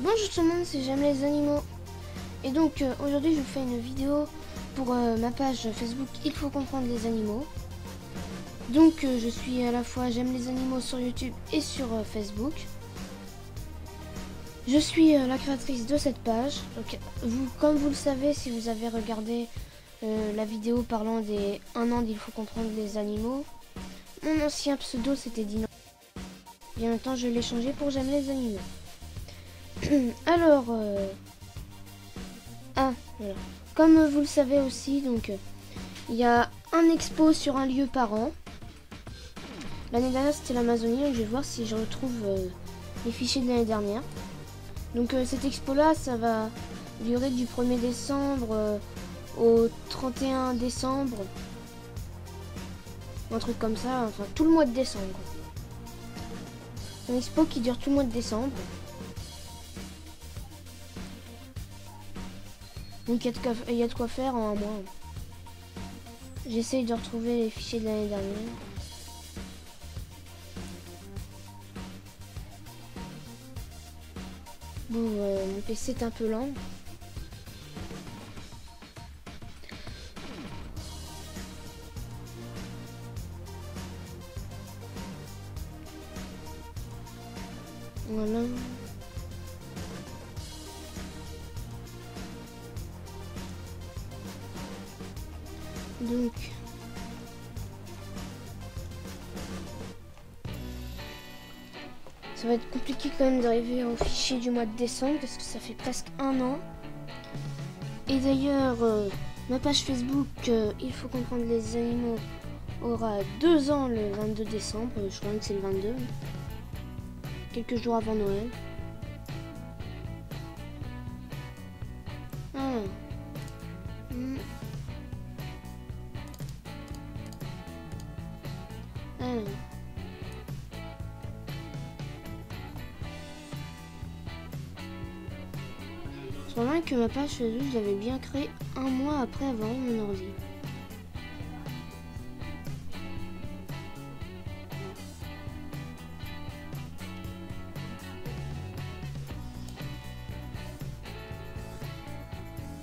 Bonjour tout le monde, c'est J'aime les animaux. Et donc aujourd'hui je vous fais une vidéo pour ma page Facebook Il faut comprendre les animaux. Donc je suis à la fois J'aime les animaux sur YouTube et sur Facebook. Je suis la créatrice de cette page. Donc, comme vous le savez, si vous avez regardé la vidéo parlant des 1 an d'Il faut comprendre les animaux, mon ancien pseudo c'était Dino. Et en même temps je l'ai changé pour J'aime les animaux. Alors, voilà. Comme vous le savez aussi, donc il y a un expo sur un lieu par an. L'année dernière c'était l'Amazonie, donc je vais voir si je retrouve les fichiers de l'année dernière. Donc cette expo là, ça va durer du 1er décembre au 31 décembre. Un truc comme ça, enfin tout le mois de décembre. C'est une expo qui dure tout le mois de décembre. Donc il y a de quoi faire en un mois. J'essaye de retrouver les fichiers de l'année dernière. Bon, mon PC est un peu lent. Voilà. Donc, ça va être compliqué quand même d'arriver au fichier du mois de décembre parce que ça fait presque 1 an. Et d'ailleurs, ma page Facebook Il faut comprendre les animaux aura 2 ans le 22 décembre. Je crois que c'est le 22. Quelques jours avant Noël. Ah. Alors. Je remarque que ma page Facebook, je l'avais bien créée 1 mois après avoir eu mon ordi.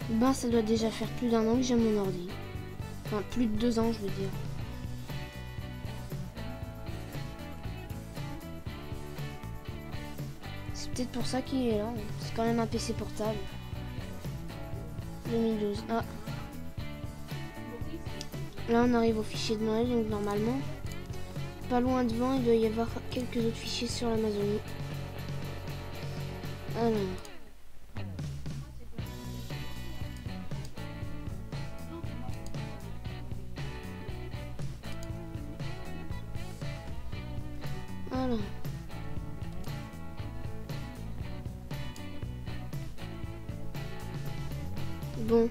Ben, ça doit déjà faire plus d'1 an que j'ai mon ordi. Enfin, plus de 2 ans, je veux dire. C'est peut-être pour ça qu'il est là. C'est quand même un PC portable. 2012. Ah. Là, on arrive au fichier de Noël, donc normalement, pas loin devant, il doit y avoir quelques autres fichiers sur l'Amazonie. Alors. Voilà. Bon.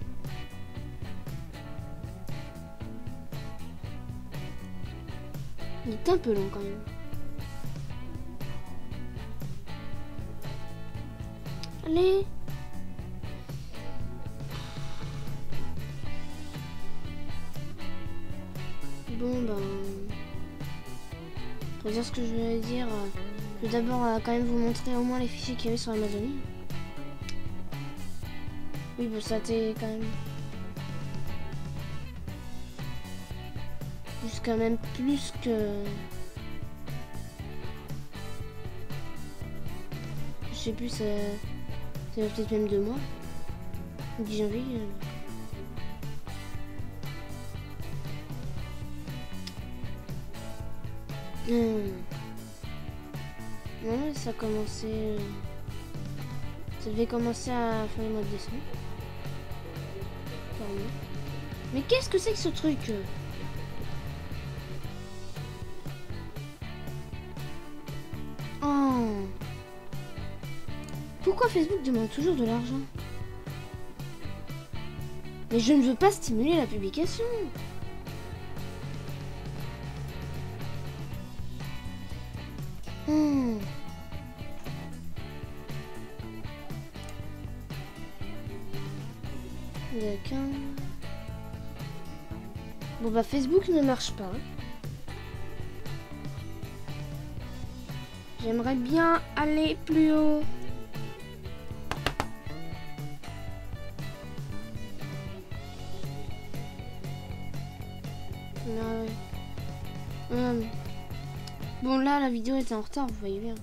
Il est un peu long quand même. Allez. Bon ben... Pour dire ce que je voulais dire, je vais d'abord quand même vous montrer au moins les fichiers qu'il y avait sur Amazonie. Oui, bon, ça t'est quand même... Jusqu'à même plus que... Je sais plus, ça peut-être même 2 mois. 10 janvier. Non, ça a commencé... Ça devait commencer à fin du mois de décembre. Pardon. Mais qu'est-ce que c'est que ce truc ? Oh. Pourquoi Facebook demande toujours de l'argent ? Mais je ne veux pas stimuler la publication. D'accord. Bon bah Facebook ne marche pas. J'aimerais bien aller plus haut. Bon, là, la vidéo était en retard, vous voyez bien.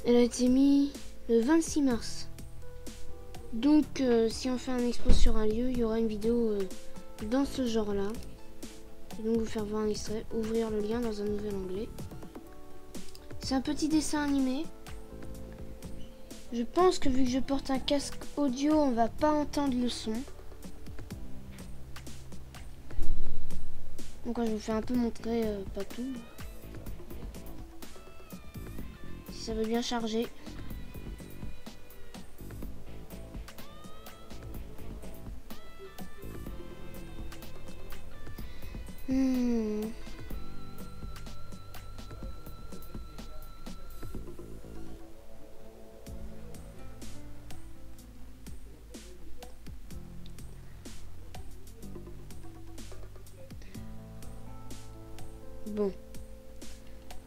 Elle a été mise le 26 mars. Donc, si on fait un expo sur un lieu, il y aura une vidéo dans ce genre-là. Et donc, vous faire voir un extrait, ouvrir le lien dans un nouvel onglet. C'est un petit dessin animé. Je pense que vu que je porte un casque audio, on va pas entendre le son. Donc, je vous fais un peu montrer, pas tout. Si ça veut bien charger. Bon,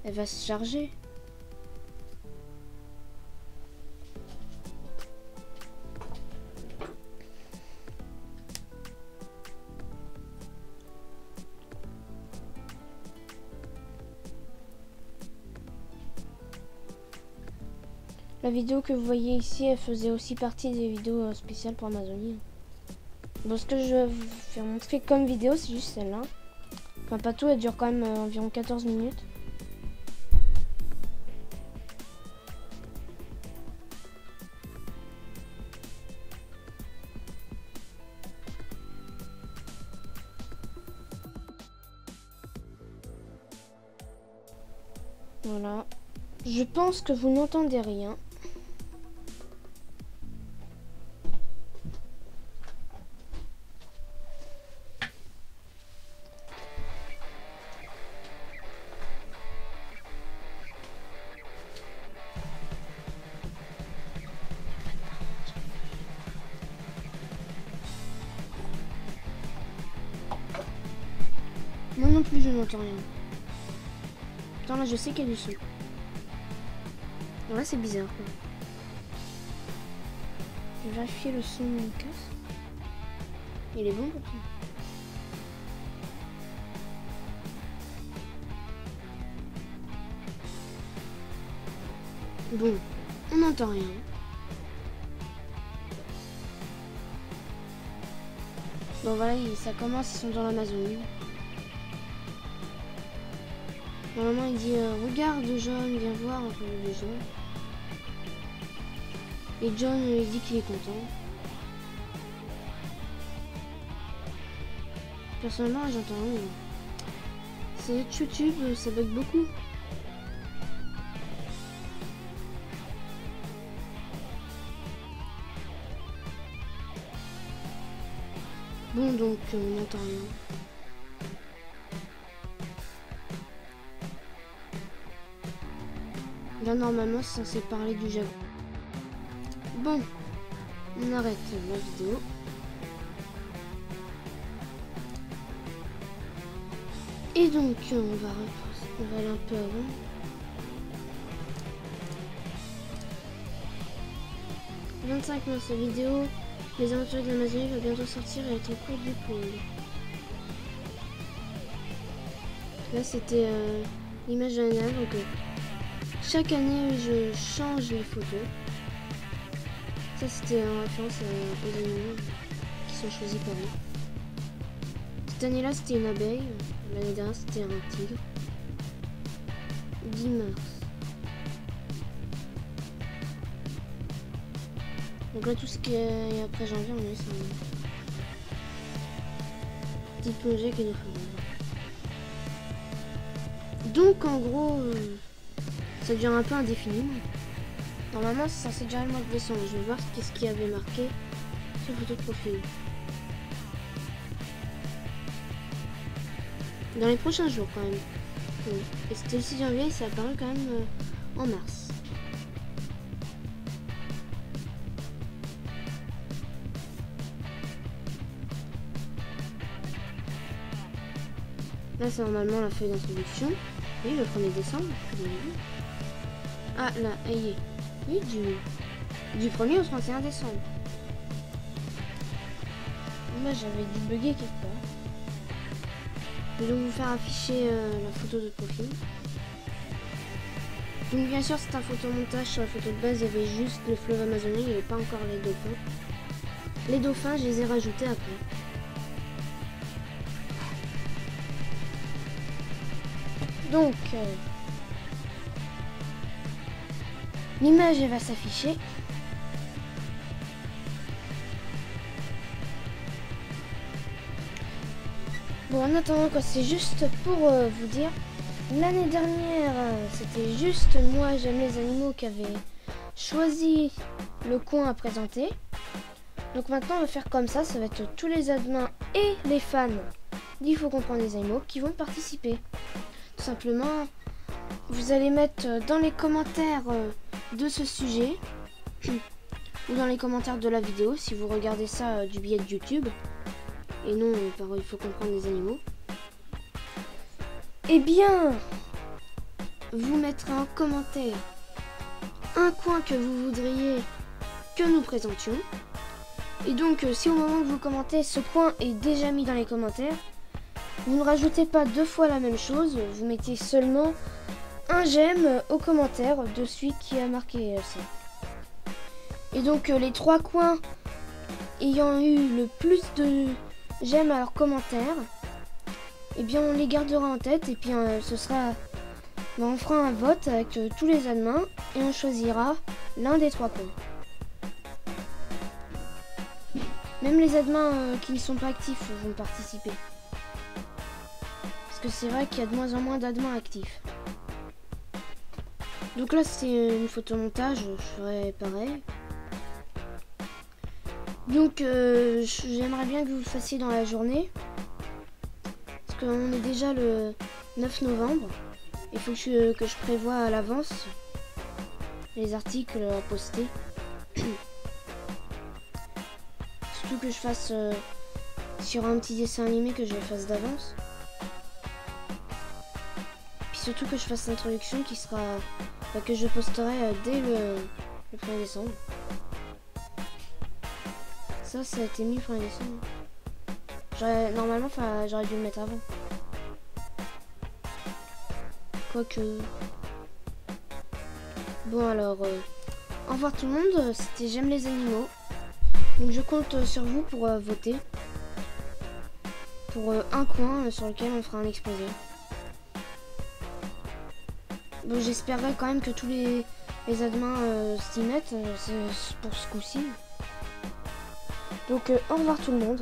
elle va se charger. La vidéo que vous voyez ici, elle faisait aussi partie des vidéos spéciales pour Amazonie. Bon, ce que je vais vous faire montrer comme vidéo, c'est juste celle-là. Enfin, pas tout, elle dure quand même environ 14 minutes. Voilà. Je pense que vous n'entendez rien. Moi non plus, je n'entends rien. Attends, là, je sais qu'il y a du son. Là, c'est bizarre, quoi. Je vais vérifier le son de mon casque. Il est bon, comme ça. Bon, on n'entend rien. Bon, voilà, ça commence, ils sont dans l'Amazonie. Normalement, il dit regarde John, viens voir un peu les gens. Et John il dit qu'il est content. Personnellement, j'entends rien. C'est YouTube, ça bug beaucoup. Bon, donc on n'entend rien. Là, normalement, c'est censé parler du Japon. Bon, on arrête la vidéo. Et donc, on va aller un peu avant. Le 25 mars, la vidéo Les aventures de l'Amazonie va bientôt sortir et être en cours d'épaule. Là, c'était l'image de l'année. Donc, chaque année, je change les photos. Ça, c'était en référence aux animaux qui sont choisis par nous. Cette année-là, c'était une abeille. L'année dernière, c'était un tigre. 10 mars. Donc là, tout ce qui est après janvier, on est sur une petite plongée qui nous fait. Donc, en gros, ça dure un peu indéfiniment. Normalement, c'est censé durer le mois de décembre. Je vais voir qu'est-ce qu'il y avait marqué sur photo de profil. Dans les prochains jours, quand même. Oui. Et c'était le 6 janvier, ça a apparu quand même en mars. Là, c'est normalement la feuille d'introduction. Oui, le 1er décembre, comme on l'a vu. Ah là, il est. Oui, du 1er au 31 décembre. Moi j'avais dû bugger quelque part. Je vais donc vous faire afficher la photo de profil. Donc bien sûr c'est un photomontage. Sur la photo de base il y avait juste le fleuve amazonien, il n'y avait pas encore les dauphins. Les dauphins je les ai rajoutés après. Donc l'image elle va s'afficher. Bon, en attendant, quoi, c'est juste pour vous dire, l'année dernière, c'était juste moi, j'aime les animaux, qui avait choisi le coin à présenter. Donc maintenant, on va faire comme ça va être tous les admins et les fans d'Il faut comprendre les animaux qui vont participer. Tout simplement, vous allez mettre dans les commentaires de ce sujet, ou dans les commentaires de la vidéo, si vous regardez ça du biais de YouTube, et non par Il faut comprendre les animaux, eh bien, vous mettrez en commentaire un coin que vous voudriez que nous présentions. Et donc, si au moment où vous commentez, ce coin est déjà mis dans les commentaires, vous ne rajoutez pas deux fois la même chose, vous mettez seulement un j'aime au commentaire de celui qui a marqué ça. Et donc, les 3 coins ayant eu le plus de j'aime à leurs commentaires, et bien on les gardera en tête et puis ce sera, on fera un vote avec tous les admins et on choisira l'un des 3 coins. Même les admins qui ne sont pas actifs vont participer. Parce que c'est vrai qu'il y a de moins en moins d'admins actifs. Donc là c'est une photomontage, je ferai pareil. Donc j'aimerais bien que vous le fassiez dans la journée. Parce qu'on est déjà le 9 novembre. Il faut que je prévoie à l'avance les articles à poster. Surtout que je fasse sur un petit dessin animé que je fasse d'avance. Puis surtout que je fasse l'introduction qui sera que je posterai dès le 1er décembre. Ça a été mis le 1er décembre. Normalement, j'aurais dû le mettre avant. Quoique... Bon alors, au revoir tout le monde, c'était J'aime les animaux. Donc je compte sur vous pour voter. Pour un coin sur lequel on fera un exposé. Bon, j'espérerais quand même que tous les admins s'y mettent pour ce coup-ci. Donc au revoir tout le monde.